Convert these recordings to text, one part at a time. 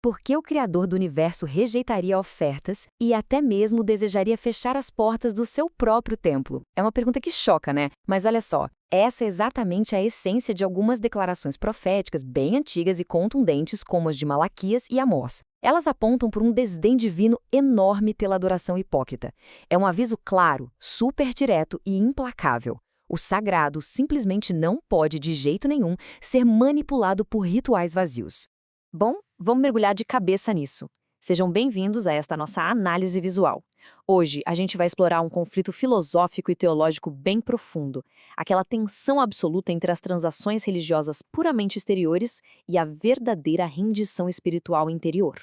Por que o Criador do Universo rejeitaria ofertas e até mesmo desejaria fechar as portas do seu próprio templo? É uma pergunta que choca, né? Mas olha só, essa é exatamente a essência de algumas declarações proféticas bem antigas e contundentes, como as de Malaquias e Amós. Elas apontam por um desdém divino enorme pela adoração hipócrita. É um aviso claro, super direto e implacável. O sagrado simplesmente não pode, de jeito nenhum, ser manipulado por rituais vazios. Bom, vamos mergulhar de cabeça nisso. Sejam bem-vindos a esta nossa análise visual. Hoje, a gente vai explorar um conflito filosófico e teológico bem profundo, aquela tensão absoluta entre as transações religiosas puramente exteriores e a verdadeira rendição espiritual interior.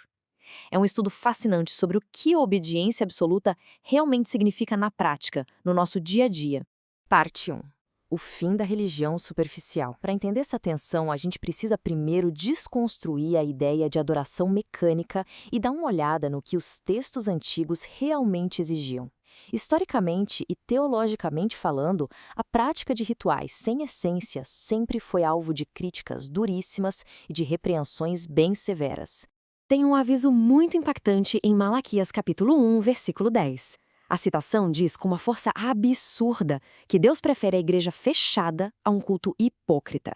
É um estudo fascinante sobre o que a obediência absoluta realmente significa na prática, no nosso dia a dia. Parte 1. O fim da religião superficial. Para entender essa tensão, a gente precisa primeiro desconstruir a ideia de adoração mecânica e dar uma olhada no que os textos antigos realmente exigiam. Historicamente e teologicamente falando, a prática de rituais sem essência sempre foi alvo de críticas duríssimas e de repreensões bem severas. Tem um aviso muito impactante em Malaquias capítulo 1, versículo 10. A citação diz com uma força absurda que Deus prefere a igreja fechada a um culto hipócrita.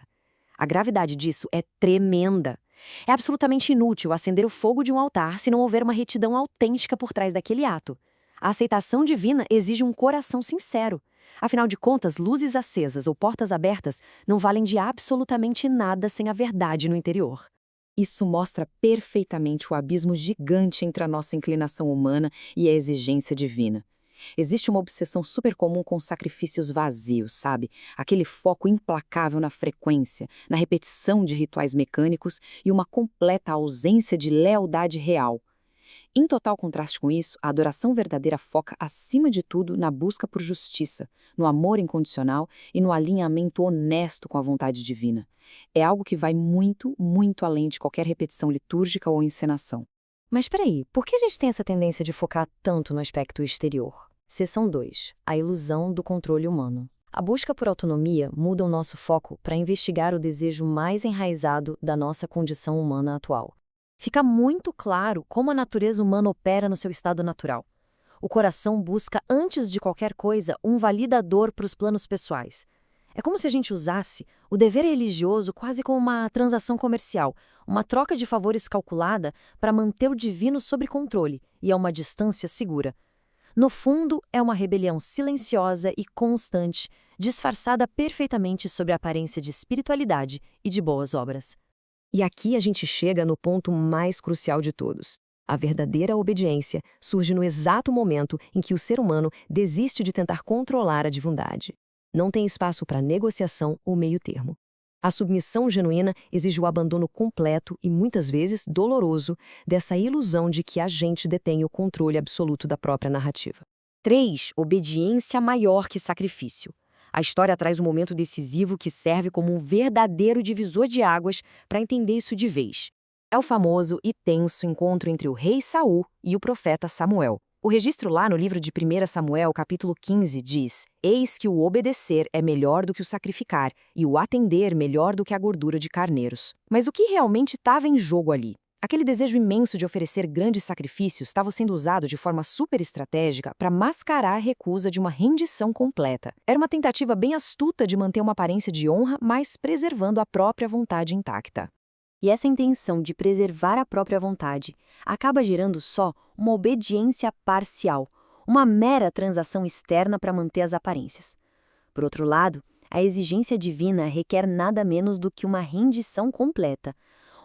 A gravidade disso é tremenda. É absolutamente inútil acender o fogo de um altar se não houver uma retidão autêntica por trás daquele ato. A aceitação divina exige um coração sincero. Afinal de contas, luzes acesas ou portas abertas não valem de absolutamente nada sem a verdade no interior. Isso mostra perfeitamente o abismo gigante entre a nossa inclinação humana e a exigência divina. Existe uma obsessão super comum com sacrifícios vazios, sabe? Aquele foco implacável na frequência, na repetição de rituais mecânicos e uma completa ausência de lealdade real. Em total contraste com isso, a adoração verdadeira foca, acima de tudo, na busca por justiça, no amor incondicional e no alinhamento honesto com a vontade divina. É algo que vai muito, muito além de qualquer repetição litúrgica ou encenação. Mas peraí, por que a gente tem essa tendência de focar tanto no aspecto exterior? Seção 2. A ilusão do controle humano. A busca por autonomia muda o nosso foco para investigar o desejo mais enraizado da nossa condição humana atual. Fica muito claro como a natureza humana opera no seu estado natural. O coração busca, antes de qualquer coisa, um validador para os planos pessoais. É como se a gente usasse o dever religioso quase como uma transação comercial, uma troca de favores calculada para manter o divino sob controle e a uma distância segura. No fundo, é uma rebelião silenciosa e constante, disfarçada perfeitamente sob a aparência de espiritualidade e de boas obras. E aqui a gente chega no ponto mais crucial de todos. A verdadeira obediência surge no exato momento em que o ser humano desiste de tentar controlar a divindade. Não tem espaço para negociação ou meio-termo. A submissão genuína exige o abandono completo e, muitas vezes, doloroso, dessa ilusão de que a gente detém o controle absoluto da própria narrativa. 3. Obediência maior que sacrifício. A história traz um momento decisivo que serve como um verdadeiro divisor de águas para entender isso de vez. É o famoso e tenso encontro entre o rei Saul e o profeta Samuel. O registro lá no livro de 1 Samuel, capítulo 15, diz: Eis que o obedecer é melhor do que o sacrificar, e o atender melhor do que a gordura de carneiros. Mas o que realmente estava em jogo ali? Aquele desejo imenso de oferecer grandes sacrifícios estava sendo usado de forma super estratégica para mascarar a recusa de uma rendição completa. Era uma tentativa bem astuta de manter uma aparência de honra, mas preservando a própria vontade intacta. E essa intenção de preservar a própria vontade acaba gerando só uma obediência parcial, uma mera transação externa para manter as aparências. Por outro lado, a exigência divina requer nada menos do que uma rendição completa,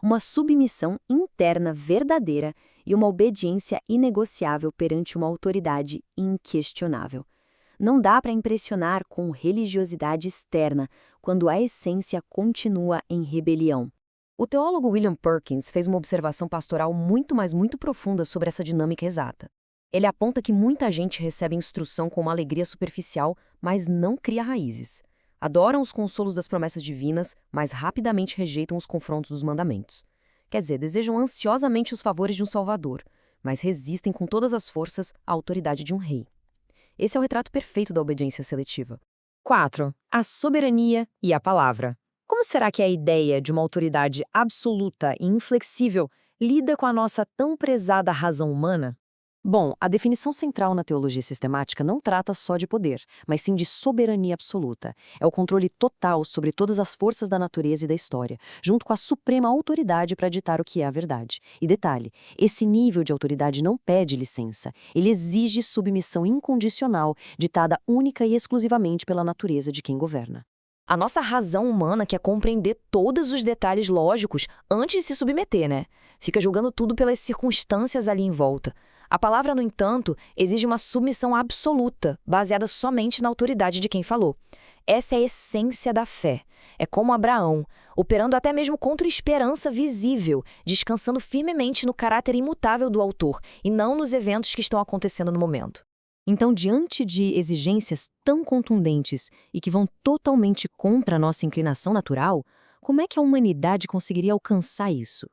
uma submissão interna verdadeira e uma obediência inegociável perante uma autoridade inquestionável. Não dá para impressionar com religiosidade externa quando a essência continua em rebelião. O teólogo William Perkins fez uma observação pastoral muito profunda sobre essa dinâmica exata. Ele aponta que muita gente recebe instrução com uma alegria superficial, mas não cria raízes. Adoram os consolos das promessas divinas, mas rapidamente rejeitam os confrontos dos mandamentos. Quer dizer, desejam ansiosamente os favores de um Salvador, mas resistem com todas as forças à autoridade de um rei. Esse é o retrato perfeito da obediência seletiva. 4. A soberania e a palavra. Como será que a ideia de uma autoridade absoluta e inflexível lida com a nossa tão prezada razão humana? Bom, a definição central na teologia sistemática não trata só de poder, mas sim de soberania absoluta. É o controle total sobre todas as forças da natureza e da história, junto com a suprema autoridade para ditar o que é a verdade. E detalhe, esse nível de autoridade não pede licença, ele exige submissão incondicional, ditada única e exclusivamente pela natureza de quem governa. A nossa razão humana quer compreender todos os detalhes lógicos antes de se submeter, né? Fica julgando tudo pelas circunstâncias ali em volta. A palavra, no entanto, exige uma submissão absoluta, baseada somente na autoridade de quem falou. Essa é a essência da fé. É como Abraão, operando até mesmo contra esperança visível, descansando firmemente no caráter imutável do autor e não nos eventos que estão acontecendo no momento. Então, diante de exigências tão contundentes e que vão totalmente contra a nossa inclinação natural, como é que a humanidade conseguiria alcançar isso?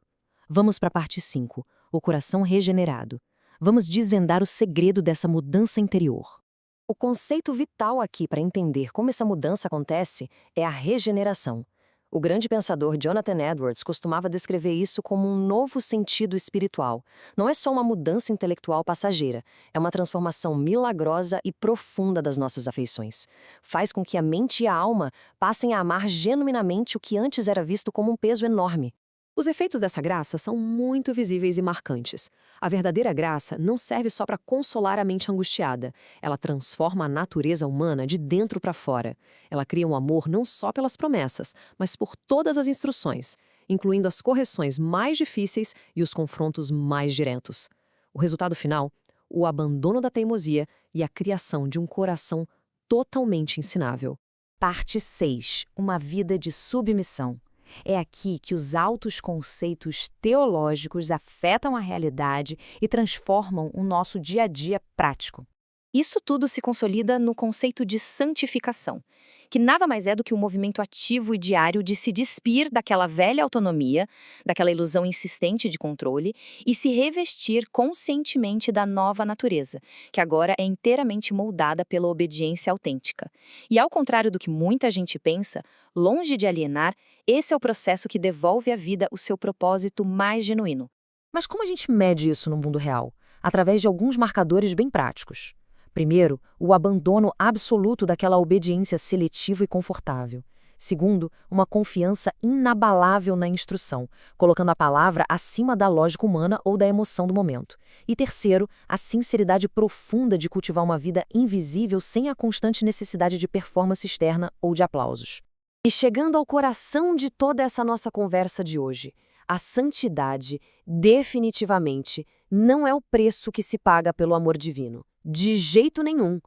Vamos para a parte 5, o coração regenerado. Vamos desvendar o segredo dessa mudança interior. O conceito vital aqui para entender como essa mudança acontece é a regeneração. O grande pensador Jonathan Edwards costumava descrever isso como um novo sentido espiritual. Não é só uma mudança intelectual passageira, é uma transformação milagrosa e profunda das nossas afeições. Faz com que a mente e a alma passem a amar genuinamente o que antes era visto como um peso enorme. Os efeitos dessa graça são muito visíveis e marcantes. A verdadeira graça não serve só para consolar a mente angustiada. Ela transforma a natureza humana de dentro para fora. Ela cria um amor não só pelas promessas, mas por todas as instruções, incluindo as correções mais difíceis e os confrontos mais diretos. O resultado final? O abandono da teimosia e a criação de um coração totalmente ensinável. Parte 6. Uma vida de submissão. É aqui que os altos conceitos teológicos afetam a realidade e transformam o nosso dia a dia prático. Isso tudo se consolida no conceito de santificação, que nada mais é do que um movimento ativo e diário de se despir daquela velha autonomia, daquela ilusão insistente de controle e se revestir conscientemente da nova natureza, que agora é inteiramente moldada pela obediência autêntica. E ao contrário do que muita gente pensa, longe de alienar, esse é o processo que devolve à vida o seu propósito mais genuíno. Mas como a gente mede isso no mundo real? Através de alguns marcadores bem práticos. Primeiro, o abandono absoluto daquela obediência seletiva e confortável. Segundo, uma confiança inabalável na instrução, colocando a palavra acima da lógica humana ou da emoção do momento. E terceiro, a sinceridade profunda de cultivar uma vida invisível sem a constante necessidade de performance externa ou de aplausos. E chegando ao coração de toda essa nossa conversa de hoje, a santidade, definitivamente, não é o preço que se paga pelo amor divino. De jeito nenhum.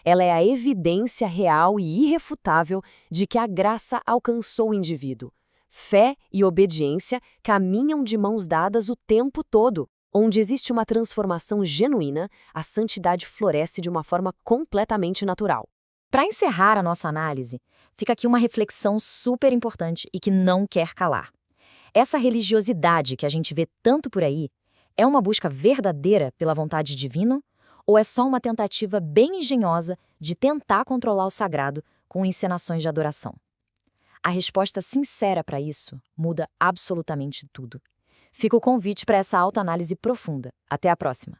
Ela é a evidência real e irrefutável de que a graça alcançou o indivíduo. Fé e obediência caminham de mãos dadas o tempo todo. Onde existe uma transformação genuína, a santidade floresce de uma forma completamente natural. Para encerrar a nossa análise, fica aqui uma reflexão super importante e que não quer calar. Essa religiosidade que a gente vê tanto por aí é uma busca verdadeira pela vontade divina ou é só uma tentativa bem engenhosa de tentar controlar o sagrado com encenações de adoração? A resposta sincera para isso muda absolutamente tudo. Fica o convite para essa autoanálise profunda. Até a próxima!